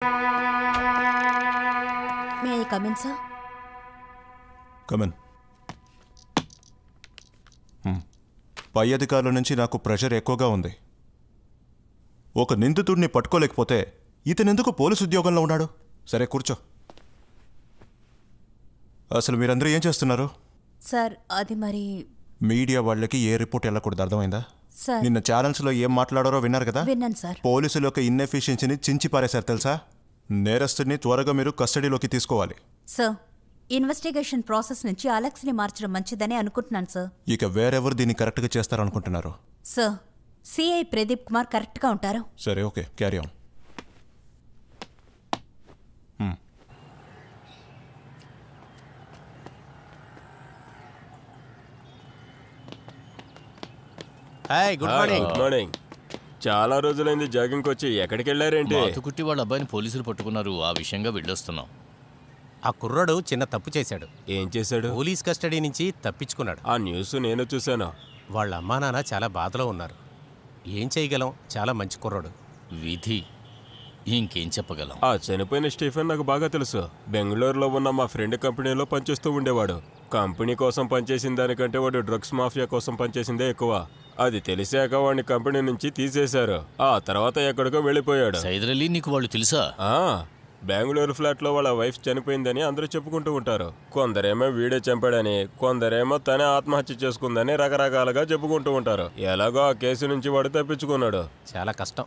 May I come in, sir? Come in. పై అధికారుల నుంచి నాకు ప్రెషర్ ఎక్కువగా ఉంది. ఒక నిందితుడిని పట్టుకోలేకపోతే ఇతనెందుకు పోలీసు ఉద్యోగంలో ఉన్నాడు? సరే కూర్చో. అసలు మీరందరూ ఏం చేస్తున్నారు? సార్ అది మరి మీడియా వాళ్ళకి ఏ రిపోర్ట్ వెళ్ళకూడదు, అర్థమైందా? సార్ నిన్న ఛానల్స్లో ఏం మాట్లాడారో విన్నారు కదా? విన్నాను సార్. పోలీసుల యొక్క ఇన్ఎఫిషియన్సీని చించి పారేశారు తెలుసా? నేరస్తుడిని త్వరగా మీరు కస్టడీలోకి తీసుకోవాలి. సార్ ఇన్వెస్టిగేషన్ ప్రాసెస్ నుంచి అలెక్స్ని మార్చడం మంచిదని అనుకుంటున్నాను సార్. ఇక వేరెవరు దీన్ని కరెక్ట్గా చేస్తారనుకుంటున్నారు? సార్ సిఐ ప్రదీప్ కుమార్ కరెక్ట్గా ఉంటారు. సరే okay, carry on. Hi, good morning. Good morning. చాలా రోజులైంది జాగింగ్కి వచ్చి. ఎక్కడికి వెళ్ళారేంటి? మాతుకుట్టి వాళ్ళ అబ్బాయిని పోలీసులు పట్టుకున్నారు, ఆ విషయంగా వెళ్ళొస్తున్నాం. ఆ కుర్రాడు చిన్న తప్పు చేశాడు. ఏం చేశాడు? పోలీస్ కస్టడీ నుంచి తప్పించుకున్నాడు. ఆ న్యూస్ నేను చూశాను. వాళ్ళ అమ్మా నాన్న చాలా బాధలో ఉన్నారు. ఏం చేయగలం, చాలా మంచి కుర్రాడు. విధి, ఇంకేం చెప్పగలం? ఆ చనిపోయిన స్టీఫెన్ నాకు బాగా తెలుసు. బెంగళూరులో ఉన్న మా ఫ్రెండ్ కంపెనీలో పనిచేస్తూ ఉండేవాడు. కంపెనీ కోసం పనిచేసిన దానికంటే వాడు డ్రగ్స్ మాఫియా కోసం పనిచేసిందే ఎక్కువ. అది తెలిసాక వాడిని కంపెనీ నుంచి తీసేశారు. ఆ తర్వాత ఎక్కడికో వెళ్ళిపోయాడు. సైదర్ అలీ నీకు వాళ్ళు తెలుసా? బెంగళూరు ఫ్లాట్లో వాళ్ళ వైఫ్ చనిపోయిందని అందరూ చెప్పుకుంటూ ఉంటారు. కొందరేమో వీడే చంపాడని, కొందరేమో తనే ఆత్మహత్య చేసుకుందని రకరకాలుగా చెప్పుకుంటూ ఉంటారు. ఎలాగో ఆ కేసు నుంచి వాడు తప్పించుకున్నాడు. చాలా కష్టం.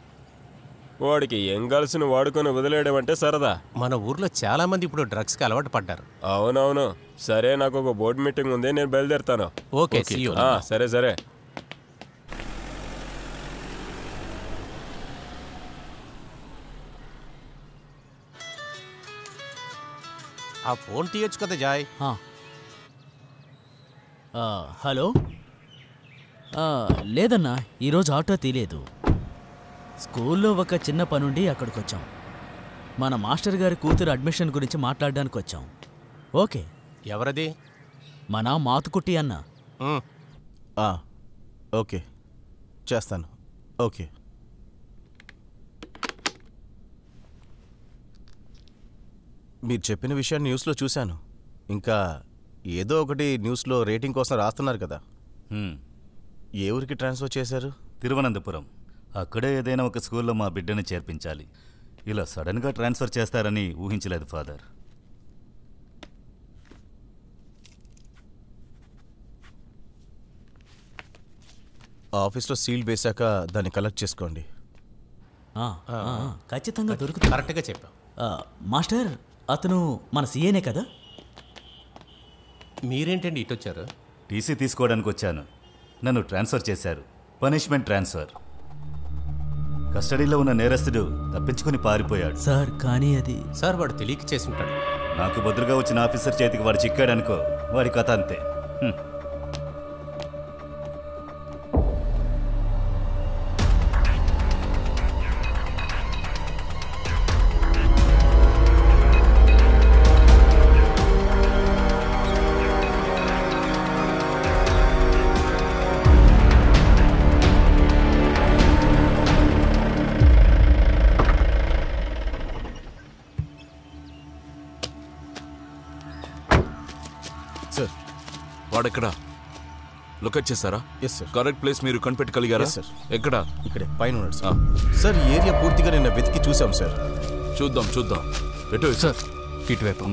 వాడికి ఏం కలిసిన వాడుకొని వదిలేయడం అంటే సరదా. మన ఊర్లో చాలా మంది ఇప్పుడు డ్రగ్స్కి అలవాటు పడ్డారు. అవునవును. సరే, నాకు ఒక బోర్డు మీటింగ్ ఉంది, నేను బయలుదేరుతాను. ఓకే, సరే సరే. ఆ ఫోన్ తీయొచ్చు కదా జాయ్. హలో, లేదన్నా ఈరోజు ఆటో తీయలేదు. స్కూల్లో ఒక చిన్న పనుండి అక్కడికి వచ్చాం. మన మాస్టర్ గారి కూతురు అడ్మిషన్ గురించి మాట్లాడడానికి వచ్చాం. ఓకే. ఎవరది? మన మాతుకుట్టి అన్న. ఓకే, చేస్తాను. ఓకే. మీరు చెప్పిన విషయాన్ని న్యూస్లో చూశాను. ఇంకా ఏదో ఒకటి న్యూస్లో రేటింగ్ కోసం రాస్తున్నారు కదా. ఏ ఊరికి ట్రాన్స్ఫర్ చేశారు? తిరువనంతపురం. అక్కడే ఏదైనా ఒక స్కూల్లో మా బిడ్డని చేర్పించాలి. ఇలా సడన్గా ట్రాన్స్ఫర్ చేస్తారని ఊహించలేదు ఫాదర్. ఆఫీస్లో సీల్ వేశాక దాన్ని కలెక్ట్ చేసుకోండి. ఖచ్చితంగా దొరుకుతుంది. కరెక్ట్గా చెప్పాం. మాస్టర్, అతను మన సీఏనే కదా? మీరేంటండి ఇటు వచ్చారు? టీసీ తీసుకోవడానికి వచ్చాను. నన్ను ట్రాన్స్ఫర్ చేశారు. Punishment transfer. కస్టడీలో ఉన్న నేరస్తుడు తప్పించుకుని పారిపోయాడు. సార్ కానీ అది సార్ వాడు తెలియక చేసి ఉంటాడు. నాకు బదులుగా వచ్చిన ఆఫీసర్ చేతికి వాడు చిక్కాడనుకో, వాడి కథ అంతే. వాడెక్కడా లొకేట్ చేశారా? Yes sir. కరెక్ట్ ప్లేస్ మీరు కనిపెట్టగలిగారా? సార్. ఎక్కడా? ఇక్కడే పైన ఉన్నాడు సార్. సార్ ఈ ఏరియా పూర్తిగా నిన్న వెతికి చూసాం సార్. చూద్దాం. ఎటు సార్? ఇటువైపు.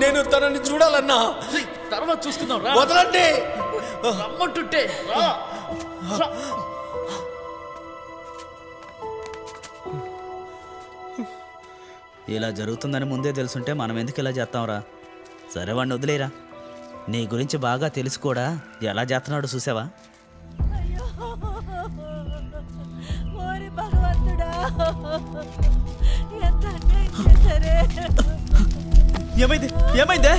నేను తనని చూడాలన్నా. తర్వాత చూసుకుందాం. వదలండి. రమ్మంటుంటే ఇలా జరుగుతుందని ముందే తెలుసుంటే మనం ఎందుకు ఇలా చేస్తాంరా? సరే వాడిని వదిలేరా. నీ గురించి బాగా తెలుసు కూడా ఎలా చేస్తున్నాడో చూసావా? ఏమైంది? ఏమైందే?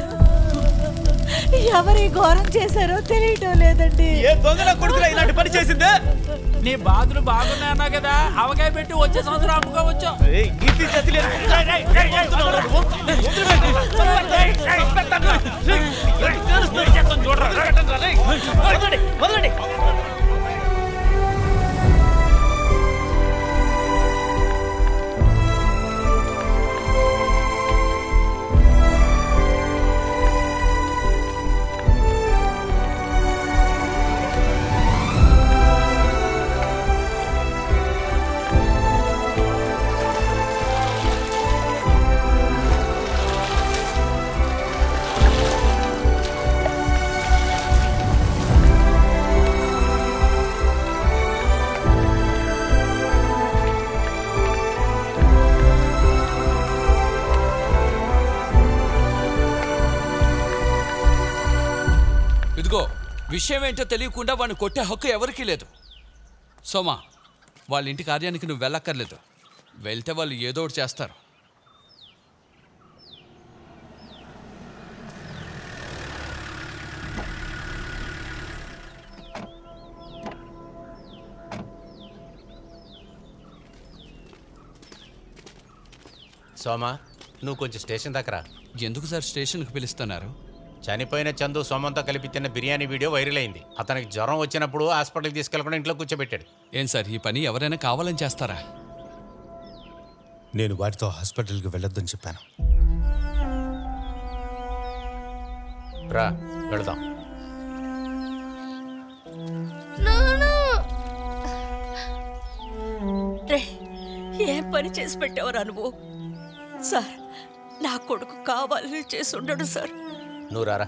ఎవరి ఘోరం చేశారో తెలియటం లేదండి. ఏ దొంగల కొడుకులా ఇలాంటి పని చేసిందే? నీ బాధలు బాగున్నాయన్నా కదా, అవకాయ పెట్టి వచ్చే సంవత్సరం అమ్ముకోవచ్చు. విషయం ఏంటో తెలియకుండా వాడిని కొట్టే హక్కు ఎవరికీ లేదు. సోమా, వాళ్ళ ఇంటి కార్యానికి నువ్వు వెళ్ళక్కర్లేదు. వెళ్తే వాళ్ళు ఏదో ఒకటి చేస్తారు. సోమా, నువ్వు కొంచెం స్టేషన్ దగ్గర. ఎందుకు సార్ స్టేషన్కి పిలుస్తున్నారు? చనిపోయిన చందు సోమంతో కలిపి తిన్న బిర్యానీ వీడియో వైరల్ అయింది. అతనికి జ్వరం వచ్చినప్పుడు హాస్పిటల్కి తీసుకెళ్లకుండా ఇంట్లో కూర్చోబెట్టాడు. ఏం సార్, ఈ పని ఎవరైనా కావాలని చేస్తారా? నేను వారితో హాస్పిటల్కి వెళ్ళొద్దని చెప్పాను. రా వెళదాం. రే, ఏం పని చేసి పెట్టేవరా నువ్వు? సార్, నా కొడుకు కావాలని చేసి ఉండడు సార్. నువ్వు రారా.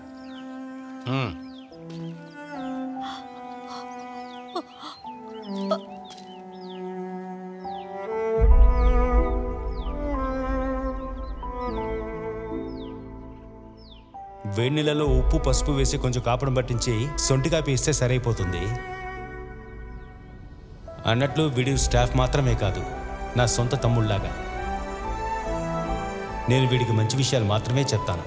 వేడి నీళ్ళలో ఉప్పు పసుపు వేసి కొంచెం కాపడం పట్టించి సొంటి కాపీ ఇస్తే సరైపోతుంది. అన్నట్లు వీడి స్టాఫ్ మాత్రమే కాదు, నా సొంత తమ్ముళ్లాగా. నేను వీడికి మంచి విషయాలు మాత్రమే చెప్తాను.